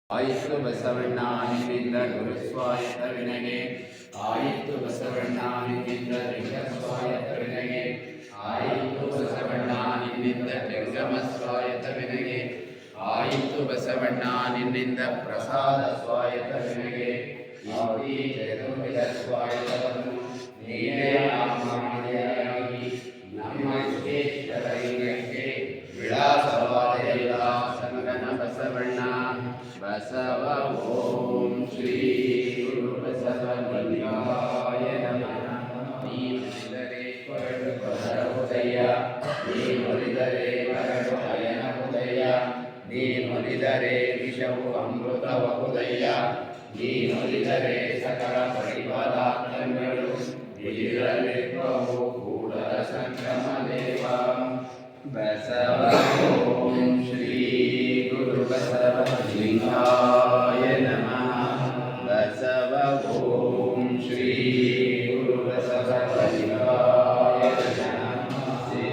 ಆಯಿತು ಬಸವಣ್ಣ ನಿನ್ನಿಂದ ಗುರುಸ್ವಾಯತ ವಿನಗೆ, ಆಯಿತು ಬಸವಣ್ಣ ನಿನ್ನಿಂದ ಲಿಂಗಸ್ವಾಯತ ವಿನಗೆ, ಆಯಿತು ಬಸವಣ್ಣ ನಿನ್ನಿಂದ ಜಂಗಮ ಸ್ವಾಯತ ವಿನಗೆ, ಆಯಿತು ಬಸವಣ್ಣ ನಿನ್ನಿಂದ ಪ್ರಸಾದ ಸ್ವಾಯತ ವಿನಗೆ, ಆದಿ ಜಗದುಗಳ ಸ್ವಾಯತವನ್ನು ನೀನೇ ಮಾಡಿಯಾಗಿ ನಮ್ಮ ವಿಶ್ವೇಶ್ವರಲಿಂಗಕ್ಕೆ ವಿಳಾಸವಾದ ಎಲ್ಲ ಸಂಗನ ಬಸವಣ್ಣ. ಬಸವ ಓಂ ಶ್ರೀ ಗುರು ಬಸವಲಿಂಗಾಯ ನಮಃ. ನೀ ನುಡಿದರೆ ಹೊರಡು ಹೃದಯ, ನೀ ನುಡಿದರೆ ಹೊರಡು ಅಯನ ಹೃದಯ, ನೀ ನುಡಿದರೆ ವಿಷವು ಅಮೃತವ ಹೃದಯ, ನೀ ನುಡಿದರೆ ಸಕಲ ಪರಿವಾರಾರ್ಥಗಳು ಇರಲಿರುವವು ಕೂಡಲ ಸಂಗಮ ದೇವ. ಬಸವ ಓಂ ಶ್ರೀ ಗುರು ಬಸವಲಿಂಗಾಯ ನಮಃ. ಬಸವ ಓಂ ಶ್ರೀ ಗುರು ಬಸವಲಿಂಗಾಯ ನಮಃ. ಶ್ರೀ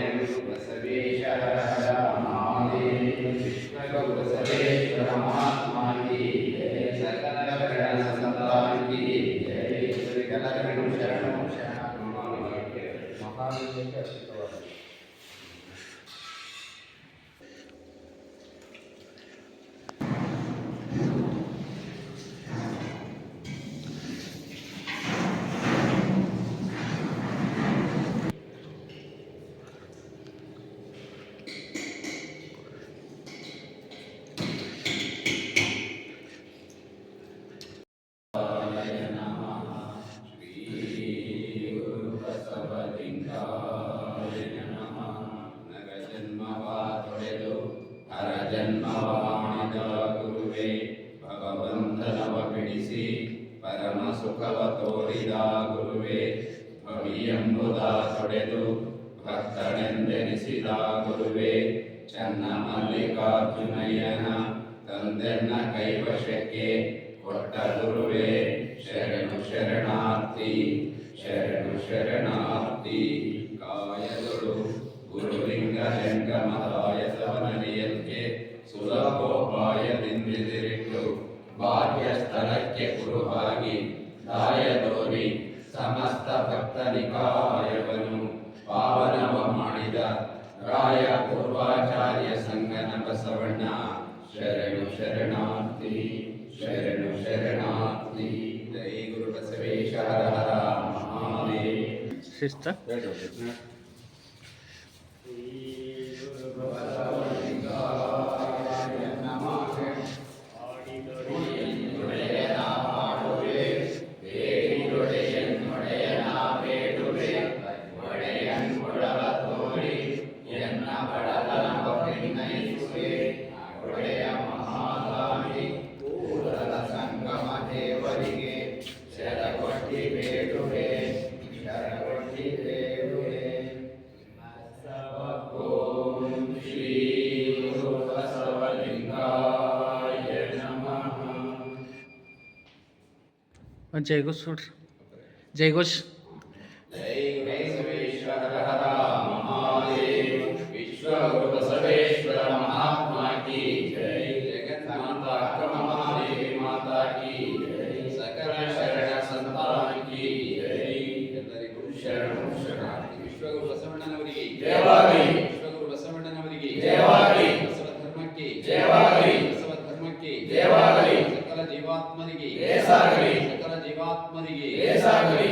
ಬಸವೇಶ ಹರ ಹರ ಮಹಾದೇವ. ವಿಶ್ವಗುರು ಬಸವೇಶ್ವರ ಮಹಾತ್ಮ ಕಿ ಜೈ. ಸಕಲ ಶರಣ ಸಂತಾನ ಕಿ ಜೈ. ಶರಣು ಶರಣು ಶರಣು ಮಹಾದೇವಕ್ಕೆ ಅರ್ಪಿತವಾದ ಜನ್ಮವಾಣಿದ ಗುರುವೇ, ಭಗವಂತನವ ಬಿಡಿಸಿ ಪರಮ ಸುಖವ ತೋರಿದ ಗುರುವೇ, ಭವಿಯೆಂಬುದ ತೊಡೆದು ಭಕ್ತನೆಂದೆನಿಸಿದ ಗುರುವೇ, ಚನ್ನ ಮಲ್ಲಿಕಾರ್ಜುನಯ್ಯನ ತಂದೆನ್ನ ಕೈವಶಕ್ಕೆ ಕೊಟ್ಟ ಗುರುವೇ, ಶರಣು ಶರಣಾರ್ಥಿ ಶರಣು ಶರಣಾರ್ಥಿ. ಕಾಯದೊಳು ಗುರುಲಿಂಗ ಜಂಗಮದಾಯಸವನರಿಯಕ್ಕೆ ಸುಲಭೋಪಾಯದಿಂದಿರಿಟ್ಟು ಬಾಹ್ಯ ಸ್ಥಳಕ್ಕೆ ಕುರುಹಾಗಿ ದಾಯದೋರಿ ಸಮಸ್ತ ಭಕ್ತನಿಕಾಯವನ್ನು ಪಾವನವ ಮಾಡಿದ ರಾಯ ಪೂರ್ವಾಚಾರ್ಯ ಸಂಗನ ಬಸವಣ್ಣ. ಶರಣು ಶರಣಾರ್ಥಿ ಶರಣು ಶರಣಾರ್ಥಿ. ಜೈ ಗುರು ಬಸವೇಶ ಹರ ಹರ ಮಹಾದೇವ. ಶಿಸ್ತ ಜೈ ಘೋಷ್ ನೋಡ್ರಿ. ಜೈ ಘೋಷ್. ಜೈ ಬಸವೇಶ್ವರ ಹರ ಮಹಾದೇವ. ವಿಶ್ವಗುರು ಬಸವೇಶ್ವರ ಮಹಾತ್ಮ ಕಿ ಜೈ. ಜಗನ್ಮಾತಾ ಮಹಾದೇವಿ ಮಾತಾ ಕಿ ಜೈ. ಸಕಲ ಶರಣ ಸಂತಾನ ಕಿ ಜೈ. ಎಲ್ಲರಿಗೂ ಶರಣು ಶರಣಾರ್ಥಿ. ವಿಶ್ವಗುರು ಬಸವಣ್ಣನವರಿಗೆ ಜಯವಾಗಲಿ. ವಿಶ್ವಗುರು ಬಸವಣ್ಣನವರಿಗೆ ಜಯವಾಗಲಿ. ಬಸವ ಧರ್ಮಕ್ಕೆ ಜಯವಾಗಲಿ. ಬಸವ ಧರ್ಮಕ್ಕೆ ಜಯವಾಗಲಿ. ಸಕಲ ಜೀವಾತ್ಮರಿಗೆ ಜಯವಾಗಲಿ. ಸಕಲ ಜೀವಾತ್ಮರಿಗೆ ಜಯವಾಗಲಿ.